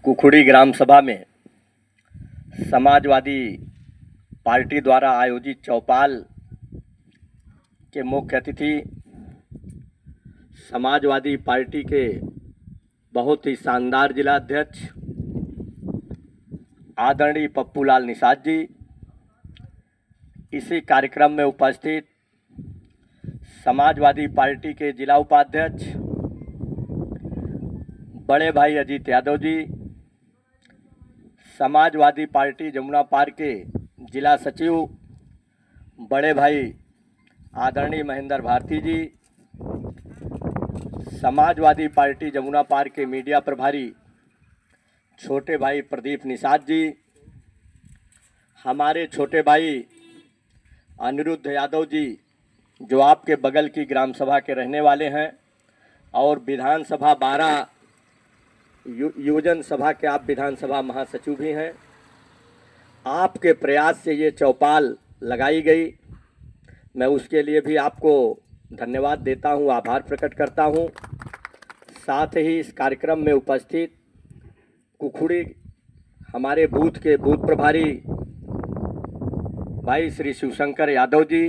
कुखुड़ी ग्राम सभा में समाजवादी पार्टी द्वारा आयोजित चौपाल के मुख्य अतिथि समाजवादी पार्टी के बहुत ही शानदार जिला अध्यक्ष आदरणीय पप्पूलाल निषाद जी, इसी कार्यक्रम में उपस्थित समाजवादी पार्टी के जिला उपाध्यक्ष बड़े भाई अजीत यादव जी, समाजवादी पार्टी जमुना पार के जिला सचिव बड़े भाई आदरणीय महेंद्र भारती जी, समाजवादी पार्टी जमुना पार के मीडिया प्रभारी छोटे भाई प्रदीप निषाद जी, हमारे छोटे भाई अनिरुद्ध यादव जी जो आपके बगल की ग्राम सभा के रहने वाले हैं और विधानसभा 12 योजन सभा के आप विधानसभा महासचिव भी हैं। आपके प्रयास से ये चौपाल लगाई गई, मैं उसके लिए भी आपको धन्यवाद देता हूँ, आभार प्रकट करता हूँ। साथ ही इस कार्यक्रम में उपस्थित कुखुड़ी हमारे बूथ के बूथ प्रभारी भाई श्री शिवशंकर यादव जी,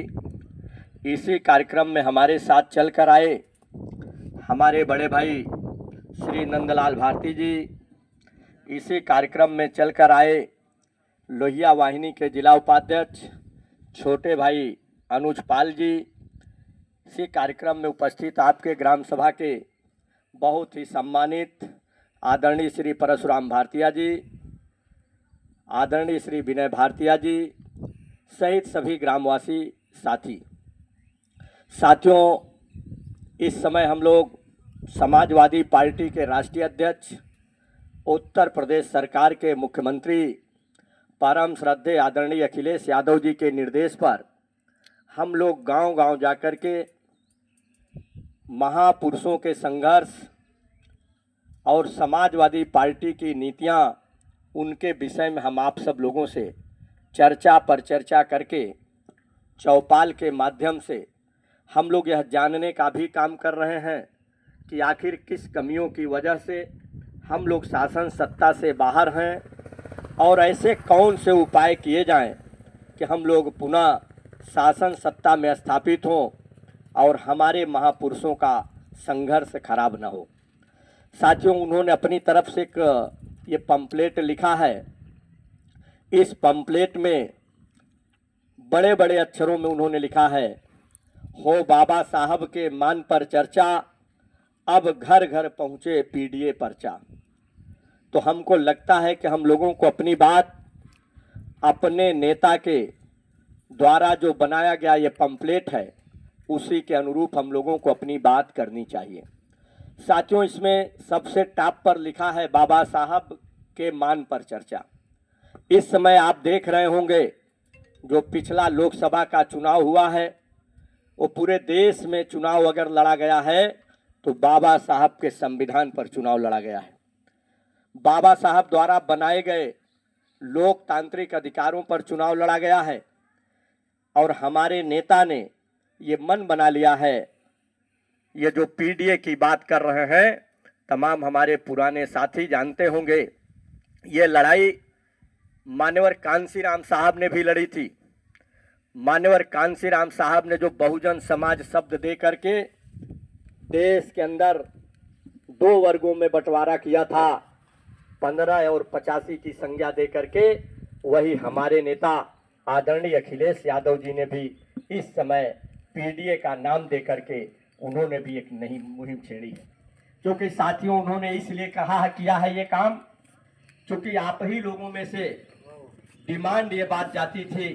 इसी कार्यक्रम में हमारे साथ चल कर आए हमारे बड़े भाई श्री नंदलाल भारती जी, इसी कार्यक्रम में चल कर आए लोहिया वाहिनी के जिला उपाध्यक्ष छोटे भाई अनुज पाल जी, इसी कार्यक्रम में उपस्थित आपके ग्राम सभा के बहुत ही सम्मानित आदरणीय श्री परशुराम भारतीया जी, आदरणीय श्री विनय भारतीया जी सहित सभी ग्रामवासी साथियों, इस समय हम लोग समाजवादी पार्टी के राष्ट्रीय अध्यक्ष उत्तर प्रदेश सरकार के मुख्यमंत्री परम श्रद्धेय आदरणीय अखिलेश यादव जी के निर्देश पर हम लोग गांव-गांव जाकर के महापुरुषों के संघर्ष और समाजवादी पार्टी की नीतियां, उनके विषय में हम आप सब लोगों से चर्चा पर चर्चा करके चौपाल के माध्यम से हम लोग यह जानने का भी काम कर रहे हैं कि आखिर किस कमियों की वजह से हम लोग शासन सत्ता से बाहर हैं और ऐसे कौन से उपाय किए जाएं कि हम लोग पुनः शासन सत्ता में स्थापित हों और हमारे महापुरुषों का संघर्ष खराब न हो। साथियों, उन्होंने अपनी तरफ से एक ये पंपलेट लिखा है। इस पंपलेट में बड़े बड़े अक्षरों में उन्होंने लिखा है, हो बाबा साहब के मान पर चर्चा, अब घर घर पहुँचे पीडीए पर्चा। तो हमको लगता है कि हम लोगों को अपनी बात अपने नेता के द्वारा जो बनाया गया ये पंपलेट है उसी के अनुरूप हम लोगों को अपनी बात करनी चाहिए। साथियों, इसमें सबसे टॉप पर लिखा है बाबा साहब के मान पर चर्चा। इस समय आप देख रहे होंगे जो पिछला लोकसभा का चुनाव हुआ है वो पूरे देश में चुनाव अगर लड़ा गया है तो बाबा साहब के संविधान पर चुनाव लड़ा गया है। बाबा साहब द्वारा बनाए गए लोकतांत्रिक अधिकारों पर चुनाव लड़ा गया है और हमारे नेता ने ये मन बना लिया है। ये जो पीडीए की बात कर रहे हैं, तमाम हमारे पुराने साथी जानते होंगे, ये लड़ाई मान्यवर कांसीराम साहब ने भी लड़ी थी। मान्यवर कांसीराम साहब ने जो बहुजन समाज शब्द दे करके देश के अंदर 2 वर्गों में बंटवारा किया था, 15 और 85 की संज्ञा दे करके, वही हमारे नेता आदरणीय अखिलेश यादव जी ने भी इस समय पीडीए का नाम दे करके उन्होंने भी एक नई मुहिम छेड़ी है। क्योंकि साथियों, उन्होंने इसलिए किया है ये काम क्योंकि आप ही लोगों में से डिमांड ये बात जाती थी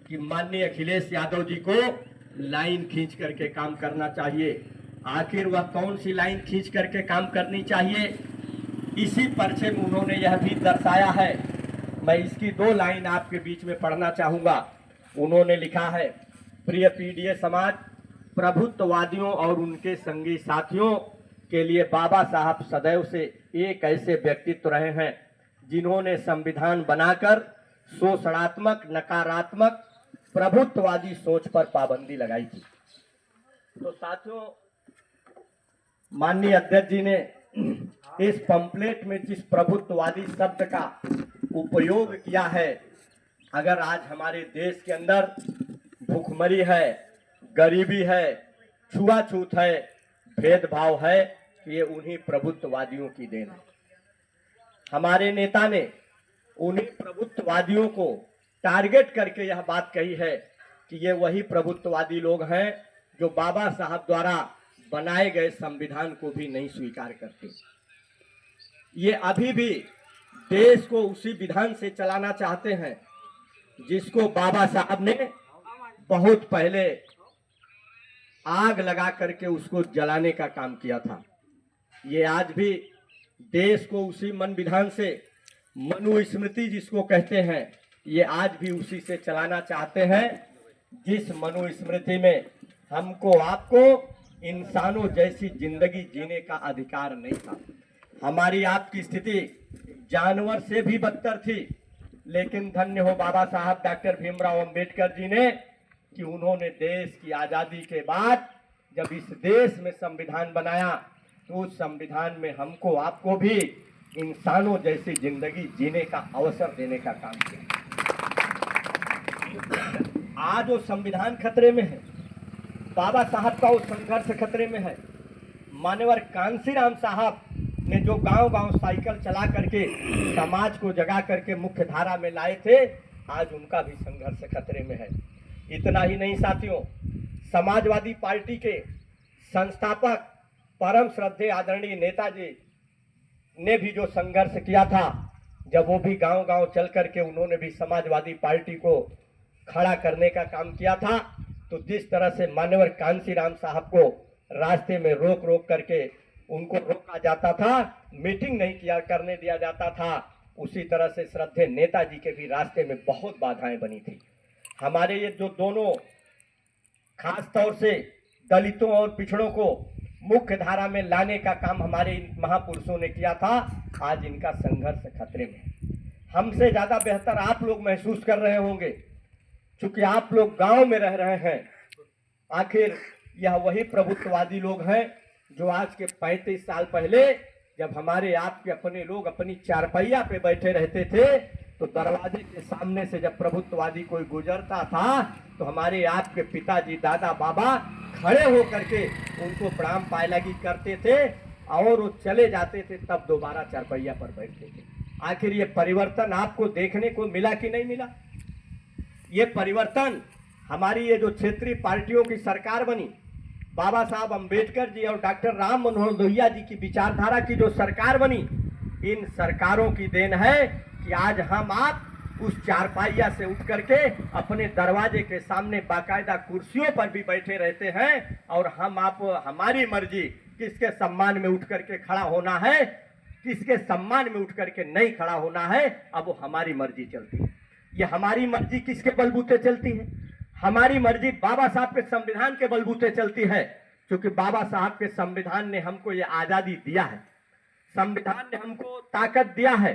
कि माननीय अखिलेश यादव जी को लाइन खींच करके काम करना चाहिए। आखिर वह कौन सी लाइन खींच करके काम करनी चाहिए, इसी पर्चे में उन्होंने यह भी दर्शाया है। मैं इसकी 2 लाइन आपके बीच में पढ़ना चाहूँगा। उन्होंने लिखा है, प्रिय पीडीए समाज, प्रभुत्ववादियों और उनके संगी साथियों के लिए बाबा साहब सदैव से एक ऐसे व्यक्तित्व रहे हैं जिन्होंने संविधान बनाकर शोषणात्मक, नकारात्मक, प्रभुत्ववादी सोच पर पाबंदी लगाई थी। तो साथियों, माननीय अध्यक्ष जी ने इस पंपलेट में जिस प्रभुत्ववादी शब्द का उपयोग किया है, अगर आज हमारे देश के अंदर भूखमरी है, गरीबी है, छुआछूत है, भेदभाव है, ये उन्हीं प्रभुत्ववादियों की देन है। हमारे नेता ने उन्हीं प्रभुत्ववादियों को टारगेट करके यह बात कही है कि ये वही प्रभुत्ववादी लोग हैं जो बाबा साहब द्वारा बनाए गए संविधान को भी नहीं स्वीकार करते। ये अभी भी देश को उसी विधान से चलाना चाहते हैं जिसको बाबा साहब ने बहुत पहले आग लगा करके उसको जलाने का काम किया था। ये आज भी देश को उसी मन विधान से, मनुस्मृति जिसको कहते हैं, ये आज भी उसी से चलाना चाहते हैं जिस मनुस्मृति में हमको आपको इंसानों जैसी जिंदगी जीने का अधिकार नहीं था। हमारी आपकी स्थिति जानवर से भी बदतर थी, लेकिन धन्य हो बाबा साहब डॉक्टर भीमराव अंबेडकर जी ने कि उन्होंने देश की आजादी के बाद जब इस देश में संविधान बनाया तो उस संविधान में हमको आपको भी इंसानों जैसी जिंदगी जीने का अवसर देने का काम किया। आज वो संविधान खतरे में है, बाबा साहब का वो संघर्ष खतरे में है। मान्यवर कांसीराम साहब ने जो गांव-गांव साइकिल चला करके समाज को जगा करके मुख्य धारा में लाए थे, आज उनका भी संघर्ष खतरे में है। इतना ही नहीं साथियों, समाजवादी पार्टी के संस्थापक परम श्रद्धेय आदरणीय नेताजी ने भी जो संघर्ष किया था, जब वो भी गांव-गांव चल करके उन्होंने भी समाजवादी पार्टी को खड़ा करने का काम किया था, तो जिस तरह से मान्यवर कांसीराम साहब को रास्ते में रोक रोक करके उनको रोका जाता था, मीटिंग नहीं किया करने दिया जाता था, उसी तरह से श्रद्धेय नेताजी के भी रास्ते में बहुत बाधाएं बनी थी। हमारे ये जो दोनों खास तौर से दलितों और पिछड़ों को मुख्य धारा में लाने का काम हमारे इन महापुरुषों ने किया था, आज इनका संघर्ष खतरे में है। हमसे ज्यादा बेहतर आप लोग महसूस कर रहे होंगे, क्योंकि आप लोग गांव में रह रहे हैं। आखिर यह वही प्रभुत्ववादी लोग हैं जो आज के 35 साल पहले जब हमारे आपके अपने लोग अपनी चारपहिया पे बैठे रहते थे, तो दरवाजे के सामने से जब प्रभुत्ववादी कोई गुजरता था तो हमारे आपके पिताजी, दादा, बाबा खड़े होकर के उनको प्रणाम पायलागी करते थे और वो चले जाते थे, तब दोबारा चारपहिया पर बैठते थे। आखिर ये परिवर्तन आपको देखने को मिला कि नहीं मिला? ये परिवर्तन हमारी ये जो क्षेत्रीय पार्टियों की सरकार बनी, बाबा साहब अंबेडकर जी और डॉक्टर राम मनोहर लोहिया जी की विचारधारा की जो सरकार बनी, इन सरकारों की देन है कि आज हम आप उस चारपाइया से उठ करके अपने दरवाजे के सामने बाकायदा कुर्सियों पर भी बैठे रहते हैं और हम आप हमारी मर्जी किसके सम्मान में उठ करके खड़ा होना है, किसके सम्मान में उठ करके नहीं खड़ा होना है, अब वो हमारी मर्जी चलती है। ये हमारी मर्जी किसके बलबूते चलती है? हमारी मर्जी बाबा साहब के संविधान के बलबूते चलती है, क्योंकि बाबा साहब के संविधान ने हमको ये आजादी दिया है। संविधान ने हमको ताकत दिया है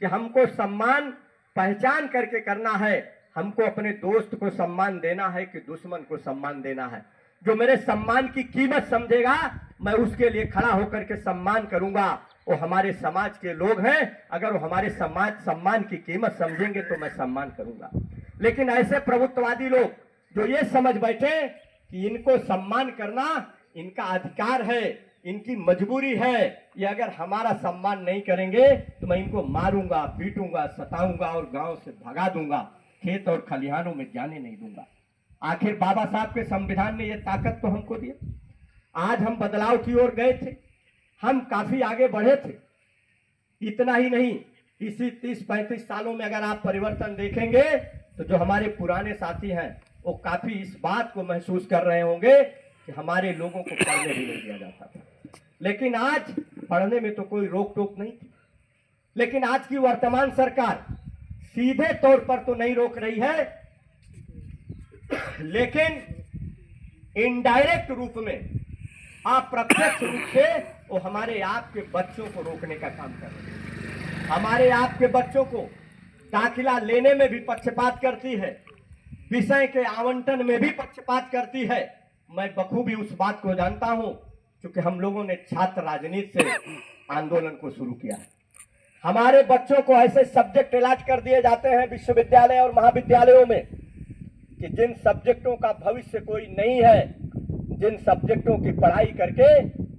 कि हमको सम्मान पहचान करके करना है, हमको अपने दोस्त को सम्मान देना है कि दुश्मन को सम्मान देना है। जो मेरे सम्मान की कीमत समझेगा, मैं उसके लिए खड़ा होकर के सम्मान करूंगा। वो हमारे समाज के लोग हैं, अगर वो हमारे सम्मान की कीमत समझेंगे तो मैं सम्मान करूंगा। लेकिन ऐसे प्रभुत्ववादी लोग जो ये समझ बैठे कि इनको सम्मान करना इनका अधिकार है, इनकी मजबूरी है, ये अगर हमारा सम्मान नहीं करेंगे तो मैं इनको मारूंगा, पीटूंगा, सताऊंगा और गांव से भगा दूंगा, खेत और खलिहानों में जाने नहीं दूंगा। आखिर बाबा साहब के संविधान ने यह ताकत तो हमको दिया। आज हम बदलाव की ओर गए थे, हम काफी आगे बढ़े थे। इतना ही नहीं, इसी 30-35 सालों में अगर आप परिवर्तन देखेंगे तो जो हमारे पुराने साथी हैं वो काफी इस बात को महसूस कर रहे होंगे कि हमारे लोगों को पढ़ने भी नहीं दिया जाता था, लेकिन आज पढ़ने में तो कोई रोक टोक नहीं थी। लेकिन आज की वर्तमान सरकार सीधे तौर पर तो नहीं रोक रही है, लेकिन इनडायरेक्ट रूप में, अप्रत्यक्ष रूप से वो हमारे आपके बच्चों को रोकने का काम कर रहे हैं। हमारे आपके बच्चों को दाखिला लेने में भी पक्षपात करती है, विषय के आवंटन में भी पक्षपात करती है। मैं बखूबी उस बात को जानता हूं क्योंकि हम लोगों ने छात्र राजनीति से आंदोलन को शुरू किया है। हमारे बच्चों को ऐसे सब्जेक्ट अलॉट कर दिए जाते हैं विश्वविद्यालय और महाविद्यालयों में कि जिन सब्जेक्टों का भविष्य कोई नहीं है, जिन सब्जेक्टों की पढ़ाई करके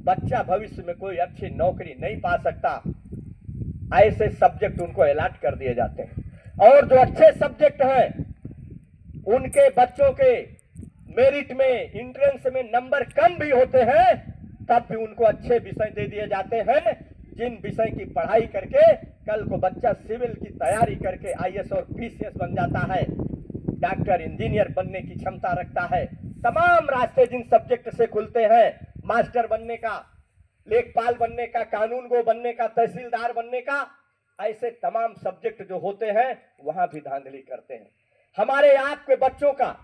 बच्चा भविष्य में कोई अच्छी नौकरी नहीं पा सकता, ऐसे सब्जेक्ट उनको अलॉट कर दिए जाते हैं। और जो अच्छे सब्जेक्ट हैं उनके बच्चों के मेरिट में, एंट्रेंस में नंबर कम भी होते हैं, तब भी उनको अच्छे विषय दे दिए जाते हैं जिन विषय की पढ़ाई करके कल को बच्चा सिविल की तैयारी करके आईएएस और पीसीएस बन जाता है, डॉक्टर इंजीनियर बनने की क्षमता रखता है। तमाम रास्ते जिन सब्जेक्ट से खुलते हैं, मास्टर बनने का, लेखपाल बनने का, कानून गो बनने का, तहसीलदार बनने का, ऐसे तमाम सब्जेक्ट जो होते हैं वहां भी धांधली करते हैं। हमारे आपके बच्चों का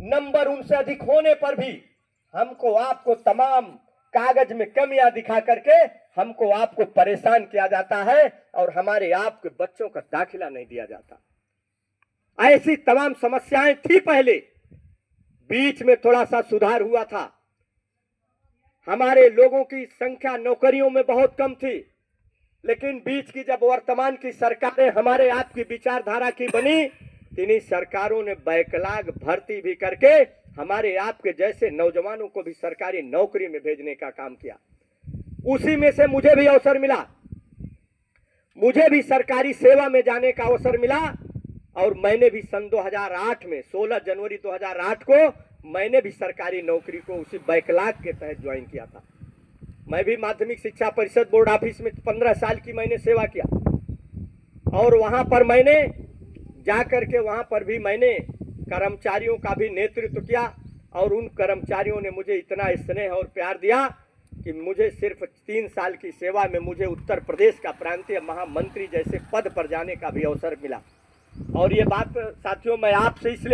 नंबर उनसे अधिक होने पर भी हमको आपको तमाम कागज में कमियां दिखा करके हमको आपको परेशान किया जाता है और हमारे आपके बच्चों का दाखिला नहीं दिया जाता। ऐसी तमाम समस्याएं थी पहले, बीच में थोड़ा सा सुधार हुआ था। हमारे लोगों की संख्या नौकरियों में बहुत कम थी, लेकिन बीच की जब वर्तमान की सरकारें हमारे आपकी विचारधारा की बनी, इन्हीं सरकारों ने बैकलॉग भर्ती भी करके हमारे आपके जैसे नौजवानों को भी सरकारी नौकरी में भेजने का काम किया। उसी में से मुझे भी अवसर मिला, मुझे भी सरकारी सेवा में जाने का अवसर मिला और मैंने भी सन 2008 में 16 जनवरी 2008 को मैंने भी सरकारी नौकरी को उसी बैकलॉग के तहत ज्वाइन किया था। मैं भी माध्यमिक शिक्षा परिषद बोर्ड ऑफिस में 15 साल की मैंने सेवा किया और वहां पर मैंने जाकर के वहां पर भी मैंने कर्मचारियों का भी नेतृत्व किया और उन कर्मचारियों ने मुझे इतना स्नेह और प्यार दिया कि मुझे सिर्फ 3 साल की सेवा में मुझे उत्तर प्रदेश का प्रांतीय महामंत्री जैसे पद पर जाने का भी अवसर मिला। और ये बात साथियों मैं आपसे इसलिए